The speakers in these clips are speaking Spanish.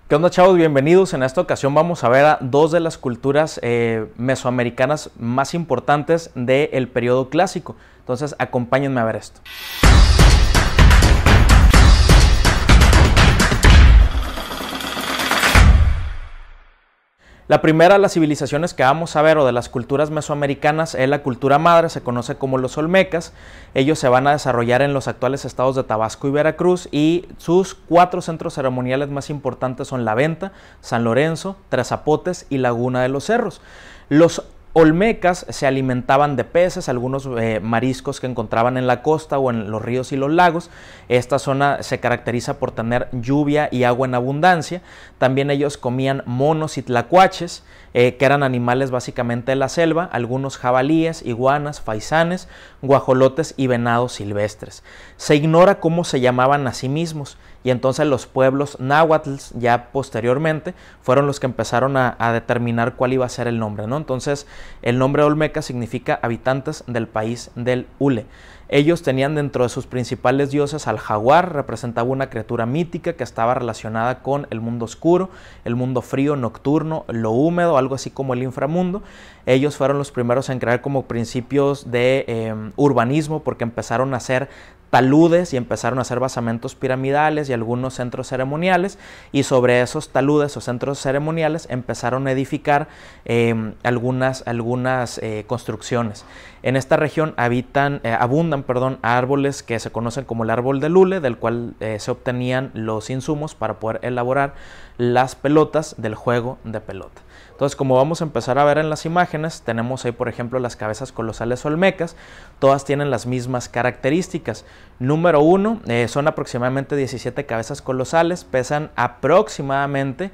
¿Qué onda, chavos? Bienvenidos. En esta ocasión vamos a ver a dos de las culturas mesoamericanas más importantes del periodo clásico. Entonces, acompáñenme a ver esto. La primera de las civilizaciones que vamos a ver, o de las culturas mesoamericanas, es la cultura madre, se conoce como los olmecas. Ellos se van a desarrollar en los actuales estados de Tabasco y Veracruz, y sus 4 centros ceremoniales más importantes son La Venta, San Lorenzo, Tres Zapotes y Laguna de los Cerros. Los olmecas se alimentaban de peces, algunos mariscos que encontraban en la costa o en los ríos y los lagos. Esta zona se caracteriza por tener lluvia y agua en abundancia. También ellos comían monos y tlacuaches, que eran animales básicamente de la selva, algunos jabalíes, iguanas, faisanes, guajolotes y venados silvestres. Se ignora cómo se llamaban a sí mismos, y entonces los pueblos náhuatl ya posteriormente fueron los que empezaron a determinar cuál iba a ser el nombre, ¿no? Entonces el nombre olmeca significa habitantes del país del hule. Ellos tenían dentro de sus principales dioses al jaguar, representaba una criatura mítica que estaba relacionada con el mundo oscuro, el mundo frío, nocturno, lo húmedo, algo así como el inframundo. Ellos fueron los primeros en crear como principios de urbanismo, porque empezaron a hacer taludes y empezaron a hacer basamentos piramidales y algunos centros ceremoniales, y sobre esos taludes o centros ceremoniales empezaron a edificar algunas construcciones. En esta región abundan árboles que se conocen como el árbol del hule, del cual se obtenían los insumos para poder elaborar las pelotas del juego de pelota. Entonces, como vamos a empezar a ver en las imágenes, tenemos ahí, por ejemplo, las cabezas colosales olmecas. Todas tienen las mismas características. Número 1, son aproximadamente 17 cabezas colosales, pesan aproximadamente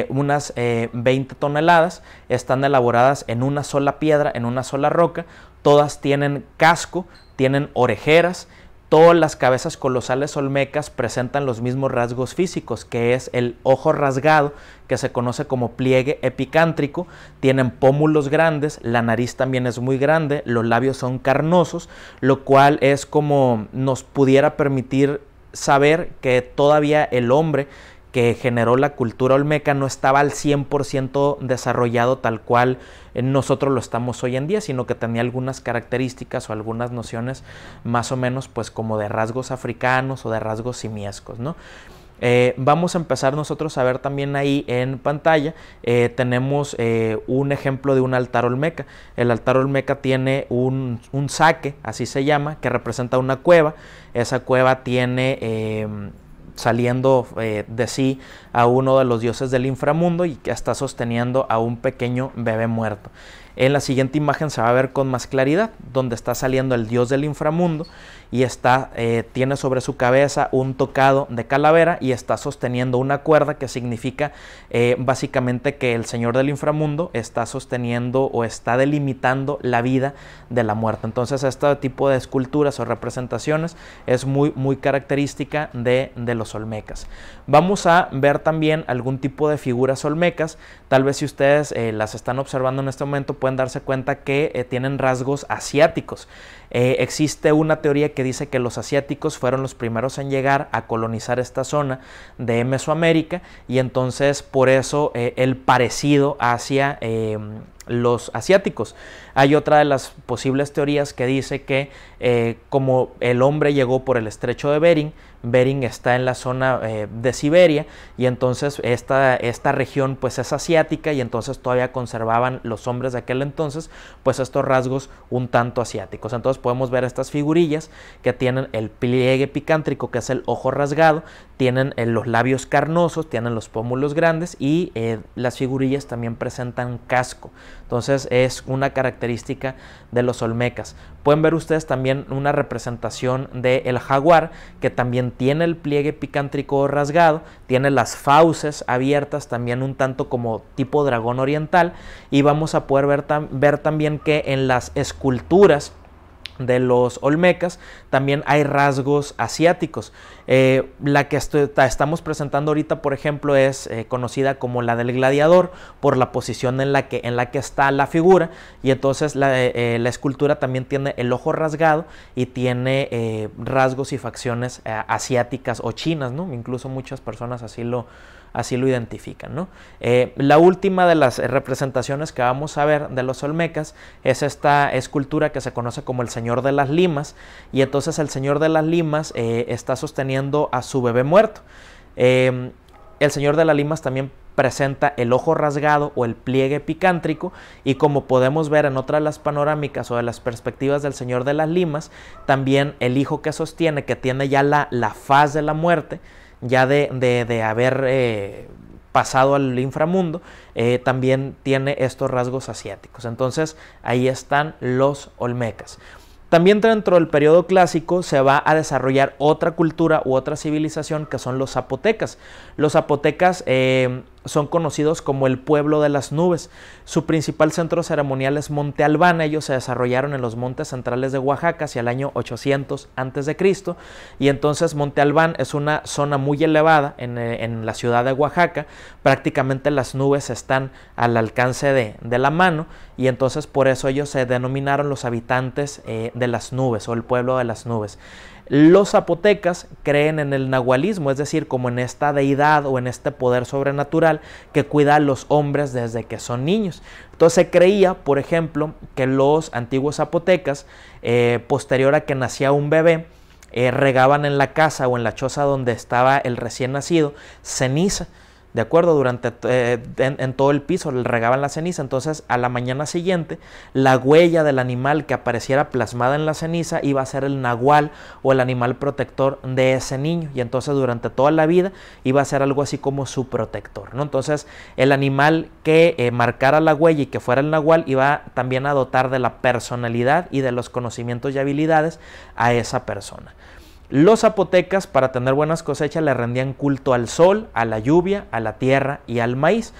unas 20 toneladas, están elaboradas en una sola piedra, en una sola roca. Todas tienen casco, tienen orejeras. Todas las cabezas colosales olmecas presentan los mismos rasgos físicos, que es el ojo rasgado, que se conoce como pliegue epicántrico. Tienen pómulos grandes, la nariz también es muy grande, los labios son carnosos, lo cual es como nos pudiera permitir saber que todavía el hombre que generó la cultura olmeca no estaba al 100% desarrollado tal cual nosotros lo estamos hoy en día, sino que tenía algunas características o algunas nociones más o menos pues como de rasgos africanos o de rasgos simiescos, ¿no? Vamos a empezar nosotros a ver también ahí en pantalla, tenemos un ejemplo de un altar olmeca. El altar olmeca tiene un saque, así se llama, que representa una cueva. Esa cueva tiene saliendo de sí a uno de los dioses del inframundo, y que está sosteniendo a un pequeño bebé muerto. En la siguiente imagen se va a ver con más claridad, donde está saliendo el dios del inframundo y tiene sobre su cabeza un tocado de calavera y está sosteniendo una cuerda, que significa básicamente que el señor del inframundo está sosteniendo o está delimitando la vida de la muerte. Entonces este tipo de esculturas o representaciones es muy característica de los olmecas. Vamos a ver también algún tipo de figuras olmecas. Tal vez si ustedes las están observando en este momento pueden darse cuenta que tienen rasgos asiáticos. Existe una teoría que dice que los asiáticos fueron los primeros en llegar a colonizar esta zona de Mesoamérica, y entonces por eso el parecido hacia los asiáticos. Hay otra de las posibles teorías que dice que como el hombre llegó por el estrecho de Bering, Bering está en la zona de Siberia, y entonces esta región pues es asiática, y entonces todavía conservaban los hombres de aquel entonces pues estos rasgos un tanto asiáticos. Entonces podemos ver estas figurillas que tienen el pliegue epicántrico, que es el ojo rasgado, tienen los labios carnosos, tienen los pómulos grandes, y las figurillas también presentan casco. Entonces es una característica de los olmecas. Pueden ver ustedes también una representación del jaguar, que también tiene el pliegue epicántrico rasgado, tiene las fauces abiertas, también un tanto como tipo dragón oriental, y vamos a poder ver también que en las esculturas de los olmecas también hay rasgos asiáticos. La que estamos presentando ahorita, por ejemplo, es conocida como la del gladiador, por la posición en la que está la figura, y entonces la escultura también tiene el ojo rasgado y tiene rasgos y facciones asiáticas o chinas, ¿no? Incluso muchas personas así así lo identifican, ¿no? La última de las representaciones que vamos a ver de los olmecas es esta escultura que se conoce como el Señor de las Limas, y entonces el Señor de las Limas está sosteniendo a su bebé muerto. El Señor de las Limas también presenta el ojo rasgado o el pliegue epicántrico, y como podemos ver en otras de las panorámicas o de las perspectivas del Señor de las Limas, también el hijo que sostiene, que tiene ya la faz de la muerte, ya de haber pasado al inframundo, también tiene estos rasgos asiáticos. Entonces ahí están los olmecas. También dentro del periodo clásico se va a desarrollar otra cultura u otra civilización, que son los zapotecas. Los zapotecas son conocidos como el pueblo de las nubes. Su principal centro ceremonial es Monte Albán. Ellos se desarrollaron en los montes centrales de Oaxaca hacia el año 800 a.C. y entonces Monte Albán es una zona muy elevada en la ciudad de Oaxaca. Prácticamente las nubes están al alcance de la mano, y entonces por eso ellos se denominaron los habitantes de las nubes, o el pueblo de las nubes. Los zapotecas creen en el nahualismo, es decir, como en esta deidad o en este poder sobrenatural que cuida a los hombres desde que son niños. Entonces se creía, por ejemplo, que los antiguos zapotecas, posterior a que nacía un bebé, regaban en la casa o en la choza donde estaba el recién nacido ceniza. ¿De acuerdo? Durante en todo el piso le regaban la ceniza. Entonces a la mañana siguiente la huella del animal que apareciera plasmada en la ceniza iba a ser el nahual o el animal protector de ese niño, y entonces durante toda la vida iba a ser algo así como su protector, ¿no? Entonces el animal que marcara la huella y que fuera el nahual iba también a dotar de la personalidad y de los conocimientos y habilidades a esa persona. Los zapotecas, para tener buenas cosechas, le rendían culto al sol, a la lluvia, a la tierra y al maíz.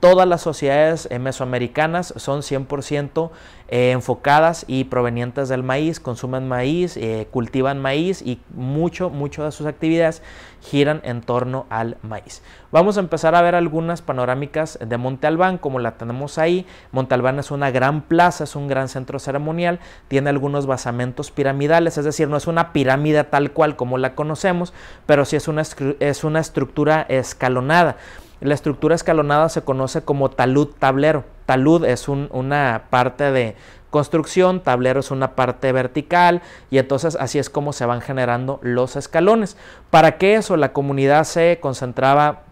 Todas las sociedades mesoamericanas son 100% enfocadas y provenientes del maíz, consumen maíz, cultivan maíz, y mucho de sus actividades giran en torno al maíz. Vamos a empezar a ver algunas panorámicas de Monte Albán, como la tenemos ahí. Monte Albán es una gran plaza, es un gran centro ceremonial, tiene algunos basamentos piramidales, es decir, no es una pirámide tal cual como la conocemos, pero sí es una estructura escalonada. La estructura escalonada se conoce como talud tablero. Talud es una parte de construcción, tablero es una parte vertical, y entonces así es como se van generando los escalones. ¿Para qué eso? La comunidad se concentraba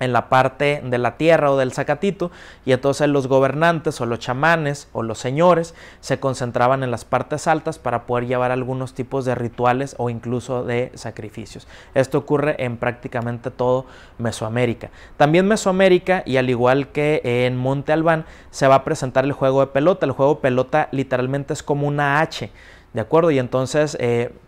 en la parte de la tierra o del Zacatito, y entonces los gobernantes o los chamanes o los señores se concentraban en las partes altas para poder llevar algunos tipos de rituales o incluso de sacrificios. Esto ocurre en prácticamente todo Mesoamérica. También Mesoamérica, y al igual que en Monte Albán, se va a presentar el juego de pelota. El juego de pelota literalmente es como una H, ¿de acuerdo? Y entonces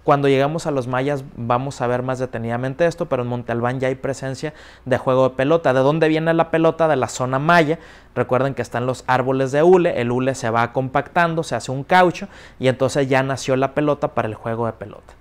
cuando llegamos a los mayas vamos a ver más detenidamente esto, pero en Monte Albán ya hay presencia de juego de pelota. ¿De dónde viene la pelota? De la zona maya. Recuerden que están los árboles de hule, el hule se va compactando, se hace un caucho, y entonces ya nació la pelota para el juego de pelota.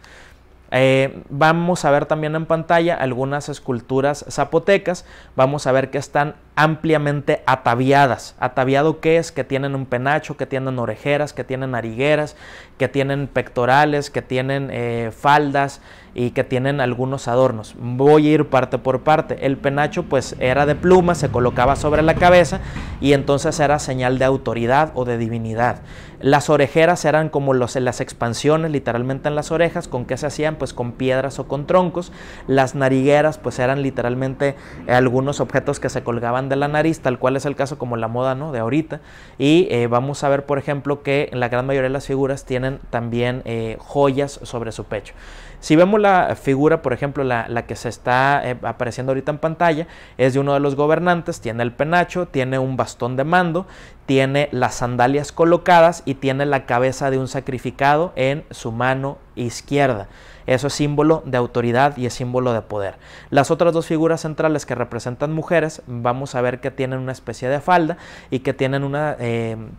Vamos a ver también en pantalla algunas esculturas zapotecas. Vamos a ver que están ampliamente ataviadas. ¿Ataviado qué es? Que tienen un penacho, que tienen orejeras, que tienen narigueras, que tienen pectorales, que tienen faldas y que tienen algunos adornos. Voy a ir parte por parte. El penacho pues era de pluma, se colocaba sobre la cabeza, y entonces era señal de autoridad o de divinidad. Las orejeras eran como las expansiones literalmente en las orejas. ¿Con qué se hacían? Pues con piedras o con troncos. Las narigueras pues eran literalmente algunos objetos que se colgaban de la nariz, tal cual es el caso como la moda, ¿no?, de ahorita. Y vamos a ver, por ejemplo, que la gran mayoría de las figuras tienen también joyas sobre su pecho. Si vemos la figura, por ejemplo, la que se está apareciendo ahorita en pantalla, es de uno de los gobernantes. Tiene el penacho, tiene un bastón de mando, tiene las sandalias colocadas y tiene la cabeza de un sacrificado en su mano izquierda. Eso es símbolo de autoridad y es símbolo de poder. Las otras dos figuras centrales que representan mujeres, vamos a ver que tienen una especie de falda y que tienen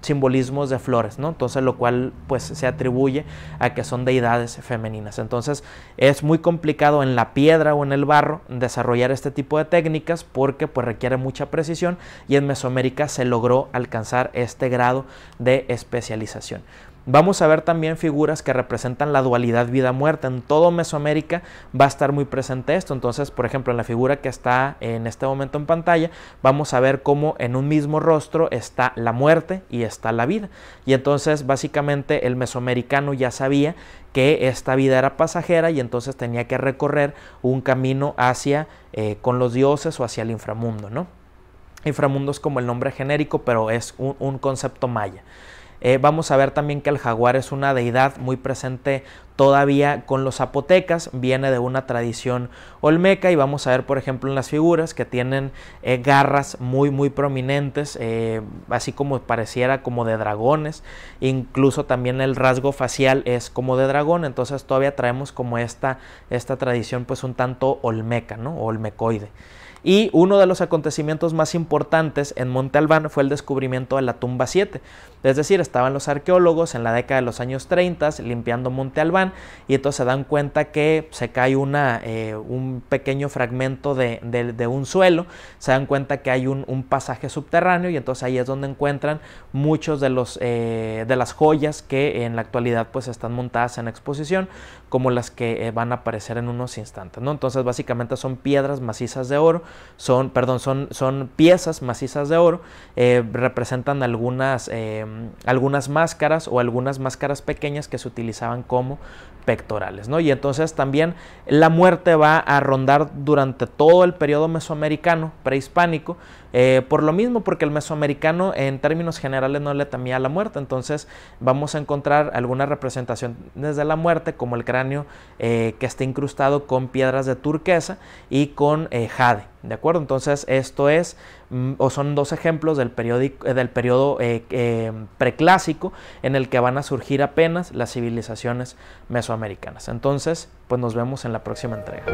simbolismos de flores, ¿no? Entonces, lo cual pues se atribuye a que son deidades femeninas. Entonces es muy complicado en la piedra o en el barro desarrollar este tipo de técnicas, porque pues requiere mucha precisión, y en Mesoamérica se logró alcanzar este grado de especialización. Vamos a ver también figuras que representan la dualidad vida-muerte. En todo Mesoamérica va a estar muy presente esto. Entonces, por ejemplo, en la figura que está en este momento en pantalla, vamos a ver cómo en un mismo rostro está la muerte y está la vida. Y entonces, básicamente, el mesoamericano ya sabía que esta vida era pasajera y entonces tenía que recorrer un camino hacia con los dioses o hacia el inframundo, ¿no? Inframundo es como el nombre genérico, pero es un concepto maya. Vamos a ver también que el jaguar es una deidad muy presente todavía con los zapotecas, viene de una tradición olmeca, y vamos a ver, por ejemplo, en las figuras que tienen garras muy prominentes, así como pareciera como de dragones, incluso también el rasgo facial es como de dragón. Entonces todavía traemos como esta tradición pues un tanto olmeca, ¿no? O olmecoide. Y uno de los acontecimientos más importantes en Monte Albán fue el descubrimiento de la tumba 7. Es decir, estaban los arqueólogos en la década de los años 30 limpiando Monte Albán, y entonces se dan cuenta que se cae un pequeño fragmento de un suelo, se dan cuenta que hay un pasaje subterráneo, y entonces ahí es donde encuentran muchos de las joyas que en la actualidad pues están montadas en exposición, como las que van a aparecer en unos instantes, ¿no? Entonces básicamente son piedras macizas de oro, son piezas macizas de oro, representan algunas máscaras o algunas máscaras pequeñas que se utilizaban como pectorales, ¿no? Y entonces también la muerte va a rondar durante todo el periodo mesoamericano prehispánico, por lo mismo, porque el mesoamericano en términos generales no le temía a la muerte. Entonces vamos a encontrar algunas representaciones de la muerte, como el cráneo que está incrustado con piedras de turquesa y con jade, ¿de acuerdo? Entonces esto es o son dos ejemplos del periodo preclásico, en el que van a surgir apenas las civilizaciones mesoamericanas. Entonces, pues nos vemos en la próxima entrega.